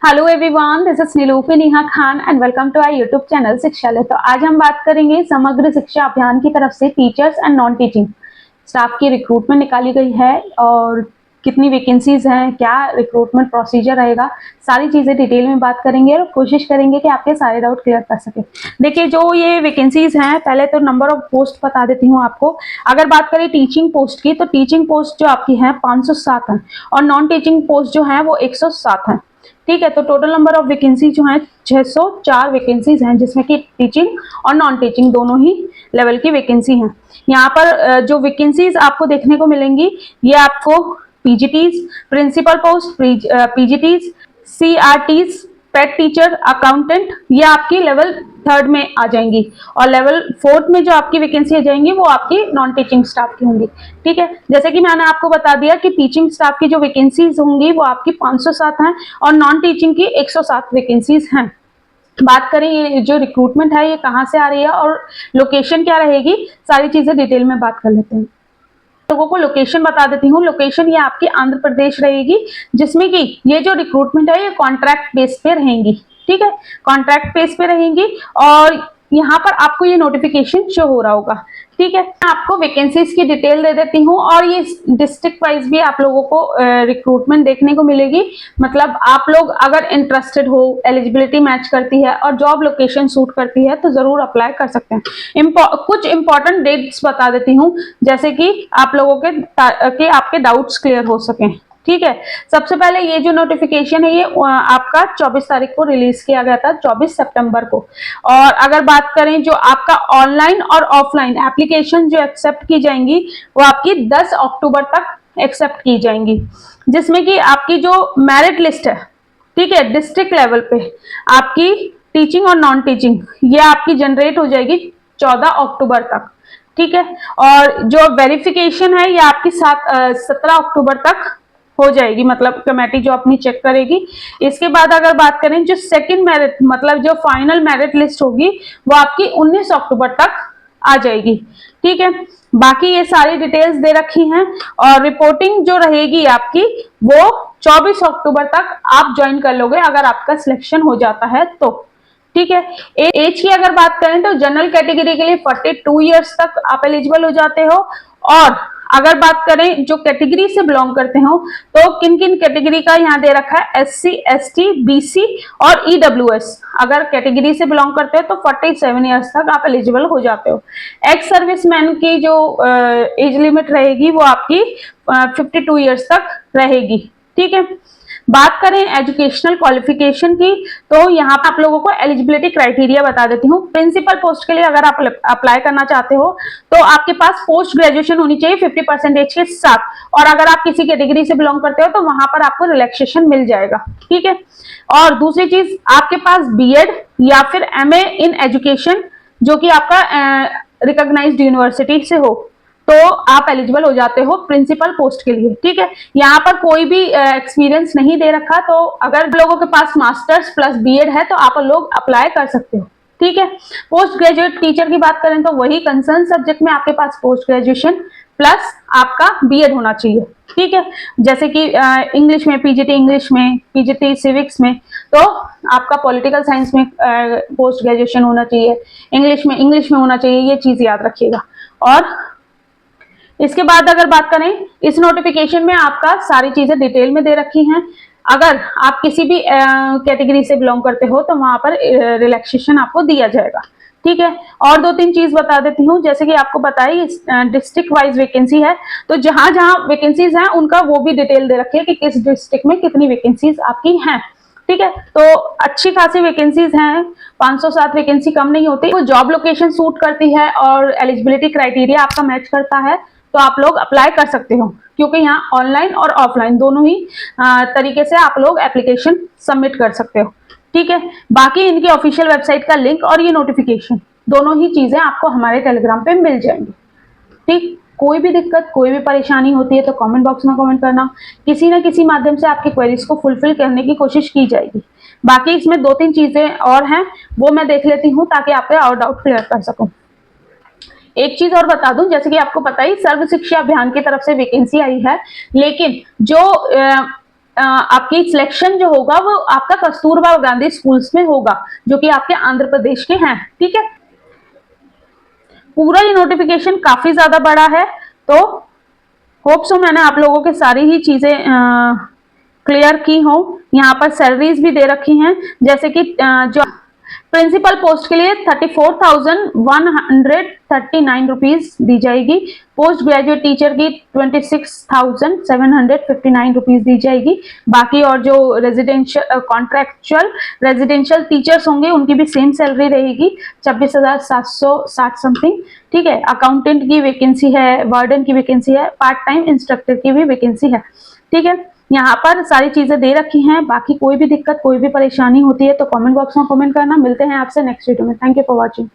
Hello everyone, this is Nilufi Neha Khan and welcome to our YouTube channel Shikshalaya. तो आज हम बात करेंगे समग्र शिक्षा अभियान की तरफ से teachers and non teaching staff की रिक्रूटमेंट निकाली गई है और कितनी वैकेंसीज हैं, क्या रिक्रूटमेंट प्रोसीजर रहेगा, सारी चीजें डिटेल में बात करेंगे और कोशिश करेंगे कि आपके सारे डाउट क्लियर कर सके। देखिए, जो ये वैकेंसीज हैं, पहले तो नंबर ऑफ पोस्ट बता देती हूँ आपको। अगर बात करें टीचिंग पोस्ट की, तो टीचिंग पोस्ट जो आपकी है 507 है और नॉन टीचिंग पोस्ट जो है वो 107 है। ठीक है, तो टोटल नंबर ऑफ वैकेंसी जो है 604 वैकेंसीज हैं, जिसमें कि टीचिंग और नॉन टीचिंग दोनों ही लेवल की वैकेंसी हैं। यहाँ पर जो वैकेंसीज आपको देखने को मिलेंगी, ये आपको पीजीटीज, प्रिंसिपल पोस्ट, पीजीटीज, सीआरटीज, पेट टीचर, अकाउंटेंट, ये आपकी लेवल 3rd में आ जाएंगी और लेवल 4th में जो आपकी वैकेंसी आ जाएंगी वो आपकी नॉन टीचिंग स्टाफ की होंगी। ठीक है, जैसे कि मैंने आपको बता दिया कि टीचिंग स्टाफ की जो वैकेंसीज होंगी वो आपकी 507 हैं और नॉन टीचिंग की 107 वैकेंसीज हैं। बात करें ये जो रिक्रूटमेंट है ये कहाँ से आ रही है और लोकेशन क्या रहेगी, सारी चीजें डिटेल में बात कर लेते हैं। लोगों को लोकेशन बता देती हूँ। लोकेशन ये आपकी आंध्र प्रदेश रहेगी, जिसमें कि ये जो रिक्रूटमेंट है ये कॉन्ट्रैक्ट बेस पे रहेंगी। ठीक है, कॉन्ट्रैक्ट बेस पे रहेंगी और यहाँ पर आपको ये नोटिफिकेशन शो हो रहा होगा। ठीक है, मैं आपको वैकेंसीज की डिटेल दे देती हूँ और ये डिस्ट्रिक्ट वाइज भी आप लोगों को रिक्रूटमेंट देखने को मिलेगी। मतलब आप लोग अगर इंटरेस्टेड हो, एलिजिबिलिटी मैच करती है और जॉब लोकेशन सूट करती है तो जरूर अप्लाई कर सकते हैं। कुछ इंपॉर्टेंट डेट्स बता देती हूँ, जैसे कि आप लोगों के आपके डाउट्स क्लियर हो सकें। ठीक है, सबसे पहले ये जो नोटिफिकेशन है ये आपका 24 तारीख को रिलीज किया गया था, 24 सितंबर को। और अगर बात करें जो आपका ऑनलाइन और ऑफलाइन एप्लीकेशन जो एक्सेप्ट की जाएंगी वो आपकी 10 अक्टूबर तक एक्सेप्ट की जाएंगी, जिसमें कि आपकी जो मेरिट लिस्ट है, ठीक है, डिस्ट्रिक्ट लेवल पे आपकी टीचिंग और नॉन टीचिंग ये आपकी जनरेट हो जाएगी 14 अक्टूबर तक। ठीक है, और जो वेरिफिकेशन है ये आपकी 17 अक्टूबर तक हो जाएगी, मतलब कमेटी जो अपनी चेक करेगी। इसके बाद अगर बात करें जो सेकंड मेरिट, मतलब जो फाइनल मेरिट लिस्ट होगी वो आपकी 19 अक्टूबर तक आ जाएगी। ठीक है, बाकी ये सारी डिटेल्स दे रखी हैं और रिपोर्टिंग जो रहेगी आपकी वो 24 अक्टूबर तक आप ज्वाइन कर लोगे अगर आपका सिलेक्शन हो जाता है तो। ठीक है, एज की अगर बात करें तो जनरल कैटेगरी के लिए 42 ईयर्स तक आप एलिजिबल हो जाते हो। और अगर बात करें जो कैटेगरी से बिलोंग करते हो तो किन किन कैटेगरी का यहाँ दे रखा है, SC, ST, BC और EWS। अगर कैटेगरी से बिलोंग करते हो तो 47 ईयर्स तक आप एलिजिबल हो जाते हो। एक्स सर्विसमैन की जो एज लिमिट रहेगी वो आपकी 52 ईयर्स तक रहेगी। ठीक है, बात करें एजुकेशनल क्वालिफिकेशन की तो यहाँ पे आप लोगों को एलिजिबिलिटी क्राइटेरिया बता देती हूँ। प्रिंसिपल पोस्ट के लिए अगर आप अप्लाई करना चाहते हो तो आपके पास पोस्ट ग्रेजुएशन होनी चाहिए 50% के साथ, और अगर आप किसी कैटेगरी से बिलोंग करते हो तो वहां पर आपको रिलैक्सेशन मिल जाएगा। ठीक है, और दूसरी चीज आपके पास BEd या फिर MA इन एजुकेशन जो कि आपका रिकॉग्नाइज्ड यूनिवर्सिटी से हो तो आप एलिजिबल हो जाते हो प्रिंसिपल पोस्ट के लिए। ठीक है, यहाँ पर कोई भी एक्सपीरियंस नहीं दे रखा, तो अगर लोगों के पास मास्टर्स प्लस BEd है तो आप लोग अप्लाई कर सकते हो। ठीक है, पोस्ट ग्रेजुएट टीचर की बात करें तो वही कंसर्न सब्जेक्ट में आपके पास पोस्ट ग्रेजुएशन प्लस आपका BEd होना चाहिए। ठीक है, जैसे कि इंग्लिश में PGT इंग्लिश में, PGT सिविक्स में तो आपका पॉलिटिकल साइंस में पोस्ट ग्रेजुएशन होना चाहिए, इंग्लिश में होना चाहिए, ये चीज याद रखिएगा। और इसके बाद अगर बात करें, इस नोटिफिकेशन में आपका सारी चीजें डिटेल में दे रखी हैं। अगर आप किसी भी कैटेगरी से बिलोंग करते हो तो वहां पर रिलैक्सेशन आपको दिया जाएगा। ठीक है, और 2-3 चीज बता देती हूँ, जैसे कि आपको पता है डिस्ट्रिक्ट वाइज वैकेंसी है तो जहां जहां वैकेंसीज हैं उनका वो भी डिटेल दे रखी है कि किस डिस्ट्रिक्ट में कितनी वैकेंसीज आपकी हैं। ठीक है, तो अच्छी खासी वैकेंसीज हैं, 507 वैकेंसी कम नहीं होती। वो जॉब लोकेशन सूट करती है और एलिजिबिलिटी क्राइटेरिया आपका मैच करता है तो आप लोग अप्लाई कर सकते हो, क्योंकि यहाँ ऑनलाइन और ऑफलाइन दोनों ही तरीके से आप लोग एप्लीकेशन सबमिट कर सकते हो। ठीक है, बाकी इनकी ऑफिशियल वेबसाइट का लिंक और ये नोटिफिकेशन दोनों ही चीजें आपको हमारे टेलीग्राम पे मिल जाएंगी। ठीक, कोई भी दिक्कत, कोई भी परेशानी होती है तो कमेंट बॉक्स में कमेंट करना, किसी न किसी माध्यम से आपकी क्वेरीज को फुलफिल करने की कोशिश की जाएगी। बाकी इसमें 2-3 चीजें और हैं वो मैं देख लेती हूँ ताकि आपके और डाउट क्लियर कर सकूं। एक चीज और बता दूं, जैसे कि आपको पता ही सर्व शिक्षा अभियान की तरफ से वैकेंसी आई है, लेकिन जो आपकी सिलेक्शन जो होगा वो आपका कस्तूरबा गांधी स्कूल्स में होगा, जो कि आपके आंध्र प्रदेश के हैं। ठीक है, पूरा ये नोटिफिकेशन काफी ज्यादा बड़ा है, तो होप सो मैंने आप लोगों के सारी ही चीजें क्लियर की हो। यहाँ पर सैलरीज भी दे रखी हैं, जैसे कि जो प्रिंसिपल पोस्ट के लिए 34,139 रुपीज दी जाएगी, पोस्ट ग्रेजुएट टीचर की 26,759 रुपीज दी जाएगी। बाकी और जो रेजिडेंशियल कॉन्ट्रेक्चुअल रेजिडेंशियल टीचर्स होंगे उनकी भी सेम सैलरी रहेगी, 26,760 समथिंग। ठीक है, अकाउंटेंट की वैकेंसी है, वार्डन की वैकेंसी है, पार्ट टाइम इंस्ट्रक्टर की भी वैकेंसी है। ठीक है, यहाँ पर सारी चीजें दे रखी हैं। बाकी कोई भी दिक्कत, कोई भी परेशानी होती है तो कमेंट बॉक्स में कमेंट करना। मिलते हैं आपसे नेक्स्ट वीडियो में। Thank you for watching.